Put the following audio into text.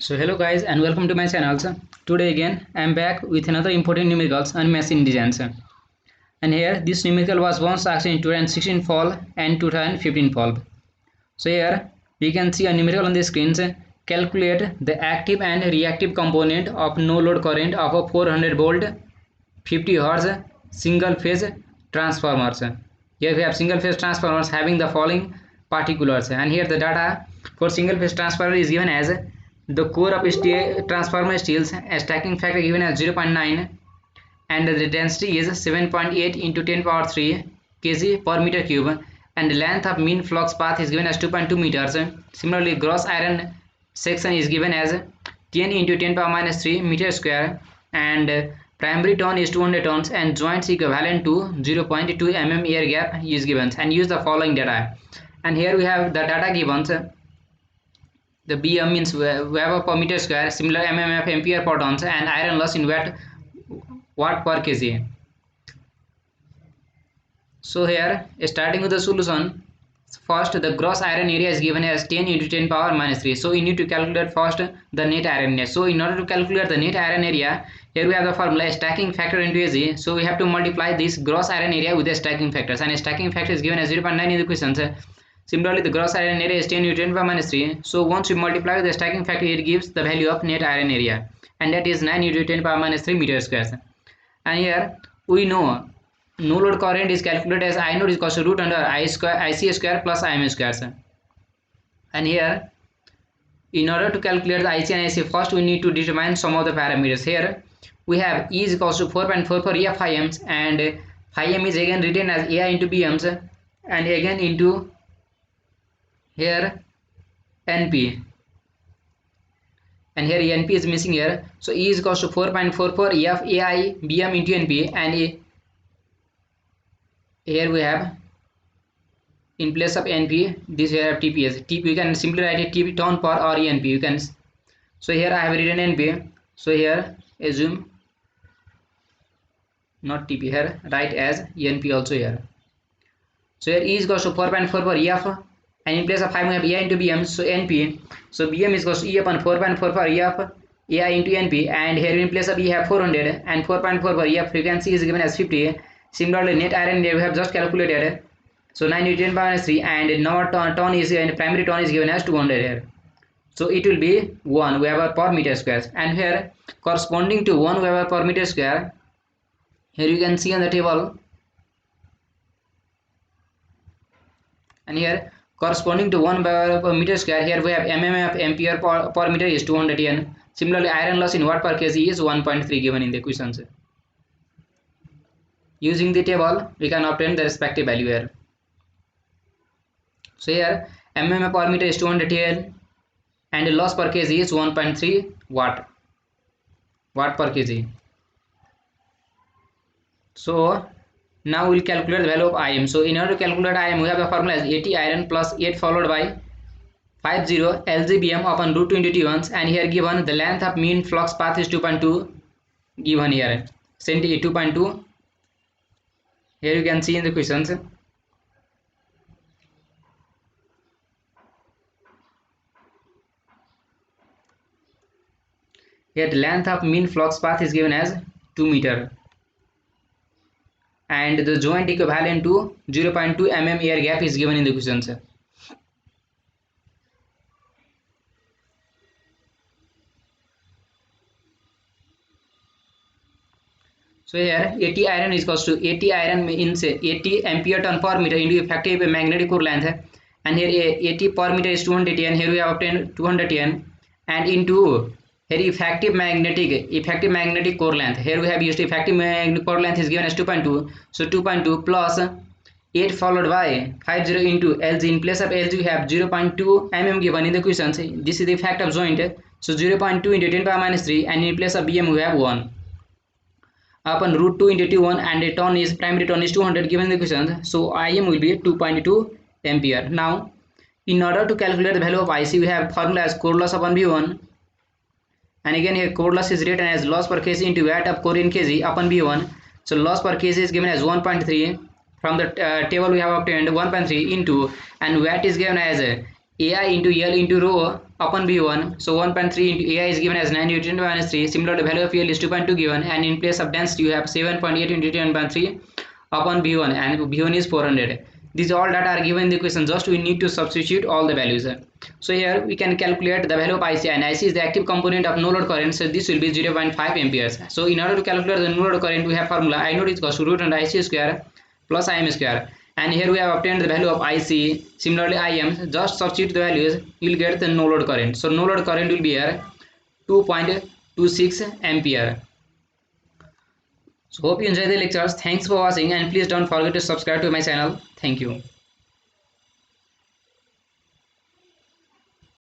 So hello guys and welcome to my channel. Today again I am back with another important numericals and machine designs. And here this numerical was once asked in 2016 fall and 2015 fall. So here we can see a numerical on the screens. Calculate the active and reactive component of no load current of a 400 volt 50 hertz single phase transformers. Here we have single phase transformers having the following particulars, and here the data for single phase transformer is given as the core of transformer steels stacking factor given as 0.9 and the density is 7.8 into 10 power 3 kg per meter cube, and the length of mean flux path is given as 2.2 meters. Similarly, gross iron section is given as 10 into 10 power minus 3 meter square, and primary ton is 200 tons, and joints equivalent to 0.2 mm air gap is given, and use the following data. And here we have the data given. The BM means Weber per meter square, similar mmf ampere per tons, and iron loss in watt per kg. So here starting with the solution, first the gross iron area is given as 10 into 10 power minus 3. So you need to calculate first the net iron area. So in order to calculate the net iron area, here we have the formula stacking factor into Ag. So we have to multiply this gross iron area with the stacking factors, and stacking factor is given as 0.9 in the question. Similarly, the gross iron area is 10 into 10 power minus 3. So once we multiply with the stacking factor, it gives the value of net iron area, and that is 9 into 10 power minus 3 meter squares. And here we know no load current is calculated as I node is equal to root under IC square plus IM squares. And here in order to calculate the IC and IC, first we need to determine some of the parameters. Here we have E is equal to 4.44 E of phi m's, and phi m is again written as AI into BMs, and again into here NP, and here NP is missing here. So E is equal to 4.44 E of AI BM into NP, and here we have in place of NP this here TPS. TP you can simply write it TP ton per or ENP you can. So here I have written NP. So here assume not TP, here write as ENP also here. So here E is equal to 4.44 E of, and in place of 5 we have AI into BM, so NP. So BM is equal to E upon 4.44 E of AI into NP, and here in place of E have 400, and 4.44 E of frequency is given as 50. Similarly, net iron we have just calculated. So 9 into 10 power minus 3, and now ton is, and primary ton is given as 200 here. So it will be 1 Weber per meter square, and here corresponding to 1 Weber per meter square, here you can see on the table, and here corresponding to 1 Weber per meter square, here we have mmf ampere per meter is 210. Similarly, iron loss in watt per kg is 1.3 given in the questions. Using the table we can obtain the respective value here. So here mmf per meter is 210, and loss per kg is 1.3 watt per kg. So now we will calculate the value of Im. So in order to calculate Im, we have the formula as 80 iron plus 8 followed by 50 LGBM upon root 2 into T1s, and here given the length of mean flux path is 2.2 given here, sent 2.2. Here you can see in the questions. Here the length of mean flux path is given as 2 meter, and the joint equivalent to 0.2 mm air gap is given in the questions. So here 80 iron is equals to 80 iron means 80 ampere ton per meter into effective magnetic core length, and here 80 per meter is 210. Here we have obtained 210, and into here effective magnetic core length. Here we have used effective magnetic core length is given as 2.2. So 2.2 plus 8 followed by 50 into LG. In place of LG we have 0.2 mm given in the questions. This is the effect of joint. So 0.2 into 10 power minus 3, and in place of BM we have 1 upon root 2 into T1, and the ton is primary ton is 200 given in the question. So Im will be 2.2 ampere. Now in order to calculate the value of IC, we have formula as core loss upon V1, and again here core loss is written as loss per kg into watt of core in kg upon V1. So loss per kg is given as 1.3. From the table we have obtained 1.3 into, and watt is given as AI into L into rho upon V1. So 1.3 into AI is given as 9 into 10 minus 3. Similar, the value of L is 2.2 given, and in place of density you have 7.8 into 10.3 upon V1, and V1 is 400. These all data are given in the question, just we need to substitute all the values. So here we can calculate the value of IC, and IC is the active component of no load current, so this will be 0.5 amperes. So in order to calculate the no load current, we have formula I naught is equal to root under IC square plus IM square, and here we have obtained the value of IC. Similarly IM, just substitute the values, you will get the no load current. So no load current will be here 2.26 ampere. So hope you enjoy the lectures. Thanks for watching, and please don't forget to subscribe to my channel. Thank you.